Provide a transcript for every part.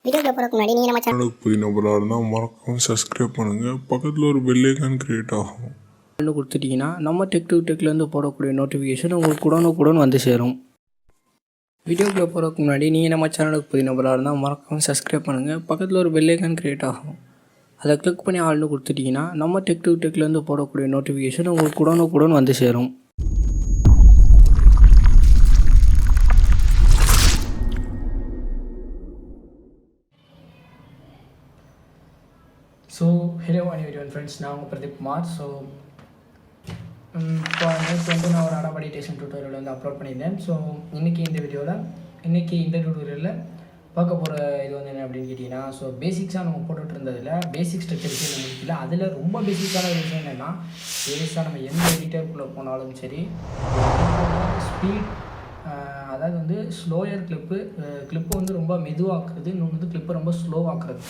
வீடியோக்குள்ள போறதுக்கு முன்னாடி நீங்க நம்ம சேனலுக்கு புதிய நபராக இருந்தால் மறக்காம சப்ஸ்கிரைப் பண்ணுங்கள். பக்கத்தில் ஒரு பெல் ஐக்கான் கிரியேட் ஆகும். கொடுத்துட்டிங்கன்னா நம்ம டெக்லேருந்து போடக்கூடிய நோட்டிஃபிகேஷன் உங்களுக்கு உடனுக்குடன் வந்து சேரும். வீடியோக்குள்ள போகிறதுக்கு முன்னாடி நீங்கள் நம்ம சேனலுக்கு புதிய நபராக இருந்தால் மறக்காமல் சப்ஸ்கிரைப் பண்ணுங்கள். பக்கத்தில் ஒரு பெல் ஐக்கான் கிரியேட் ஆகும். அதை கிளிக் பண்ணி ஆள்னு கொடுத்துட்டிங்கன்னா நம்ம டெக்லேருந்து போடக்கூடிய நோட்டிஃபிகேஷன் உங்களுக்கு உடனுக்குடன் வந்து சேரும். ஸோ ஹலோ everyone ஃப்ரெண்ட்ஸ், நான் உங்கள் பிரதீப் குமார். ஸோ இப்போ நேற்று வந்து நான் ஒரு Adobe Audiation டியூட்டோரியல் வந்து அப்லோட் பண்ணியிருந்தேன். ஸோ இன்றைக்கி இந்த டியூட்டோரியலில் பார்க்க போகிற இது வந்து என்ன அப்படின்னு கேட்டிங்கன்னா, ஸோ பேசிக்ஸாக நம்ம போட்டுட்டு இருந்ததில் பேசிக் ஸ்ட்ரக்சர் விஷயம் நம்மளுக்கு இல்லை. அதில் ரொம்ப பேசிக்கான ஒரு விஷயம் என்னென்னா, பேஸாக நம்ம எந்த எடிட்டருக்குள்ளே போனாலும் சரி ஸ்பீட், அதாவது வந்து ஸ்லோயர் கிளிப்பு வந்து ரொம்ப மெதுவாக்குறது, இன்னொன்று வந்து கிளிப்பை ரொம்ப ஸ்லோவாக்குறது.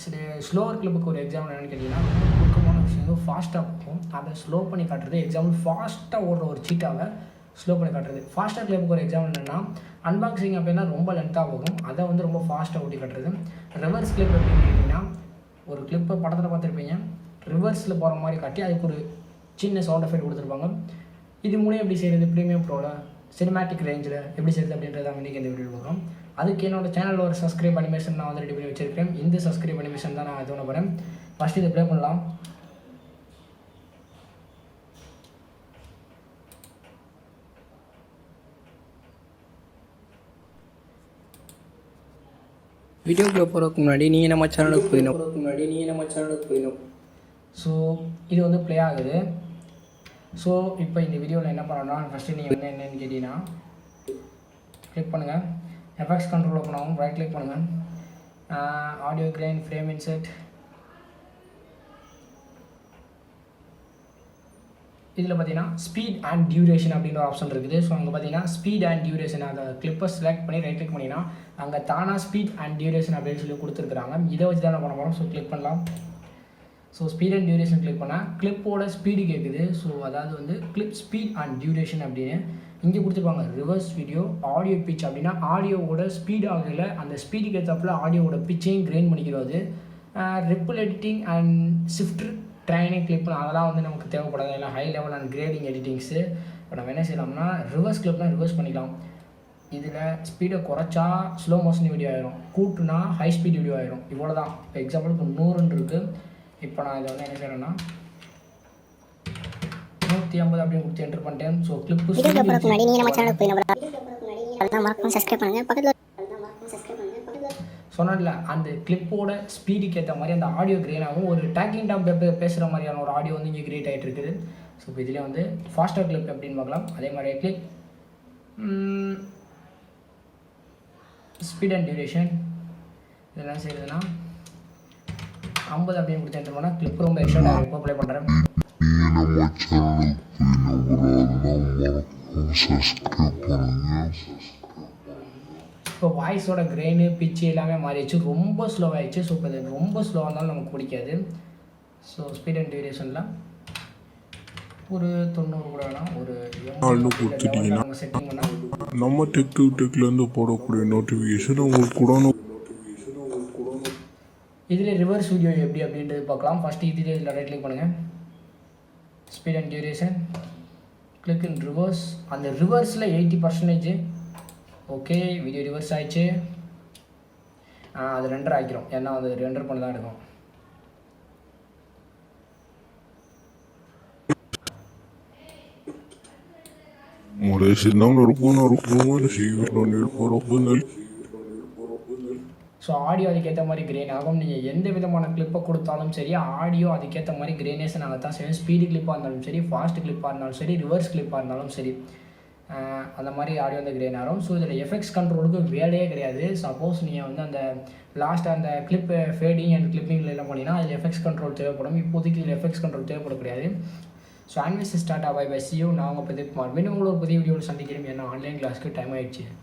சரி, ஸ்லோவர் கிளிப்புக்கு ஒரு எக்ஸாம்பிள் என்னென்னு கேட்டிங்கன்னா, முக்கியமான விஷயம் ஃபாஸ்ட்டாக போகும், அதை ஸ்லோ பண்ணி காட்டுறது. எக்ஸாம்பிள் ஃபாஸ்ட்டாக ஓடுற ஒரு சீட்டாவை ஸ்லோ பண்ணி காட்டுறது. ஃபாஸ்ட்டாக கிளிப்புக்கு ஒரு எக்ஸாம்பிள் என்னென்னா, அன்பாக்சிங் அப்படின்னா ரொம்ப லென்த்தாக போகும், அதை வந்து ரொம்ப ஃபாஸ்ட்டாக ஓட்டி காட்டுறது. ரிவர்ஸ் கிளிப் அப்படின்னு கேட்டிங்கன்னா, ஒரு கிளிப்பை படத்தில் பார்த்துருப்பீங்க, ரிவர்ஸில் போகிற மாதிரி காட்டி அதுக்கு ஒரு சின்ன சவுண்ட் எஃபெக்ட் கொடுத்துருப்பாங்க. இது மூலம் எப்படி செய்கிறது, ப்ரீமியம் ப்ரோவில் சினிமேட்டிக் ரேஞ்சில் எப்படி செய்கிறது அப்படின்றத இன்றைக்கி இந்த வீடியோ பார்க்குறோம். அதுக்கு என்னோடய சேனலில் ஒரு சப்ஸ்கிரைப் அனிமேஷன் நான் வந்து ரெடி பண்ணி வச்சுருக்கேன். இந்த சப்ஸ்கிரைப் அனிமேஷன் தான் நான் இது பண்ண போகிறேன். ஃபஸ்ட்டு இதை ப்ளே பண்ணலாம். வீடியோக்குள்ளே போகிறதுக்கு முன்னாடி நீங்கள் நம்ம சேனலுக்கு போயிடணும். ஸோ இது வந்து ப்ளே ஆகுது. ஸோ இப்போ இந்த வீடியோவில் என்ன பண்ணணும்னா, ஃபஸ்ட்டு நீங்கள் வந்து என்னென்னு கேட்டிங்கன்னா, கிளிக் பண்ணுங்கள், எஃபெக்ட்ஸ் கண்ட்ரோல் ஓப்பன் ஆகும், ரைட் கிளிக் பண்ணுங்கள், ஆடியோ கிரெயின், ஃப்ரேம் இன்செர்ட். இதில் பார்த்தீங்கன்னா ஸ்பீட் அண்ட் டியூரேஷன் அப்படின்ற ஆப்ஷன் இருக்குது. ஸோ அங்கே பார்த்தீங்கன்னா ஸ்பீட் அண்ட் டியூரேஷன், அந்த கிளிப்பை செலக்ட் பண்ணி ரைட் கிளிக் பண்ணிங்கன்னா அங்கே தானாக ஸ்பீட் அண்ட் டியூரேஷன் அப்படின்னு சொல்லி கொடுத்துருக்குறாங்க. இதை வச்சு தான் பண்ண போகிறோம். ஸோ கிளிக் பண்ணலாம். So speed and duration click பண்ணால் கிளிப்போட ஸ்பீடு கேட்குது. ஸோ அதாவது வந்து கிளிப் ஸ்பீட் அண்ட் டியூரேஷன் அப்படின்னு இங்கே கொடுத்துருப்பாங்க. ரிவர்ஸ் வீடியோ ஆடியோ பிச் அப்படின்னா ஆடியோவோட ஸ்பீடு ஆகல, அந்த ஸ்பீடுக்கு ஏற்றப்பில் ஆடியோவோட பிச்சையும் கிரெயின் பண்ணிக்கிறது. Ripple editing and shift training clip அதெல்லாம் வந்து நமக்கு தேவைப்படாது, எல்லாம் ஹை லெவல் அண்ட் கிரேடிங் எடிட்டிங்ஸு. இப்போ நம்ம என்ன செய்யலாம்னா, ரிவர்ஸ் கிளிப்னால் ரிவர்ஸ் பண்ணிக்கலாம். இதில் ஸ்பீடை குறைச்சா ஸ்லோ மோஷன் வீடியோ ஆயிரும், கூட்டுனா ஹை ஸ்பீட் வீடியோ ஆயிரும். இவ்வளோ தான். இப்போ எக்ஸாம்பிளுக்கு 100 இருக்குது. இப்போ நான் இதை வந்து என்ன செய்யறேன்னா 150 அப்படின்னு கொடுத்து என்டர் பண்ணிட்டேன். ஸோ கிளிப்பு சொன்னதில்ல, அந்த கிளிப்போட ஸ்பீடுக்கு ஏற்ற மாதிரி அந்த ஆடியோ கிரியேட் ஒரு டேக்கிங் டாப் பேசுகிற மாதிரியான ஒரு ஆடியோ வந்து இங்கே கிரியேட் ஆகிட்டு இருக்குது. ஸோ இப்போ இதில் வந்து ஃபாஸ்ட்டாக கிளிப் அப்படின்னு பார்க்கலாம். அதே மாதிரி கிளிக் ஸ்பீட் அண்ட் டியூரேஷன் இதெல்லாம் செய்யுதுன்னா 50 அப்படின்னு கொடுத்து என்டர் பண்ணால் கிளிப் ரொம்ப எக்ஸ்ட்ரா இப்போ ப்ளே பண்ணுறேன். இப்போ வாய்ஸோட கிரெயின் பிச்சு எல்லாமே மாறிடுச்சு, ரொம்ப ஸ்லோவாகிடுச்சு. ஸோ இப்போ இது ரொம்ப ஸ்லோவாக இருந்தாலும் நமக்கு பிடிக்காது. ஸோ ஸ்பீட் அண்ட் டியூரேஷனில் ஒரு 90 கூட வேணாம், ஒரு கொடுத்துட்டீங்கன்னா செட்டிங் பண்ணால் நம்ம டெக்லேருந்து போடக்கூடிய நோட்டிஃபிகேஷன் உங்களுக்கு இதில் ரிவர்ஸ் வீடியோ எப்படி அப்படின்றது பார்க்கலாம். ஃபஸ்ட்டு இதில் ரைட் கிளிக் பண்ணுங்கள், speed and duration, click in reverse. அந்த ரிவர்ஸில் 80% ஓகே, வீடியோ ரிவர்ஸ் ஆயிடுச்சு. அது ரெண்டரை ஆக்கிரும், ஏன்னா அது ரெண்டர் பண்ணி தான் இருக்கும். ஸோ ஆடியோ அதுக்கேற்ற மாதிரி கிரெயின் ஆகும். நீங்கள் எந்த விதமான கிளிப்பை கொடுத்தாலும் சரி, ஆடியோ அதுக்கேற்ற மாதிரி கிரெயினேஷன் ஆக தான் செய்யும். ஸ்பீடு கிளிப்பாக இருந்தாலும் சரி, ஃபாஸ்ட் கிளிப்பாக இருந்தாலும் சரி, ரிவர்ஸ் கிளிப்பாக இருந்தாலும் சரி, அந்த மாதிரி ஆடியோ வந்து கிரெயின் ஆகும். ஸோ இதில் எஃபெக்ட்ஸ் கண்ட்ரோலுக்கு வேலையே கிடையாது. சப்போஸ் நீங்கள் வந்து அந்த லாஸ்ட்டாக அந்த கிளிப் ஃபேடிங் அண்ட் கிளிப்பிங்கில் எல்லாம் பண்ணிங்கன்னா அதில் எஃபெக்ட்ஸ் கண்ட்ரோல் தேவைப்படும். இப்போதைக்கு இதில் எஃபெக்ட்ஸ் கண்ட்ரோல் தேவைப்பட கிடையாது. ஸோ அனிமேஷன் ஸ்டார்ட் ஆகாய் பை சியூ. நான் உங்கள் பிரதீப் குமார். மீண்டும் உங்களோட புதிய வீடியோவில் சந்திக்கிறேன். ஏன்னா ஆன்லைன் கிளாஸ்க்கு டைம் ஆகிடுச்சு.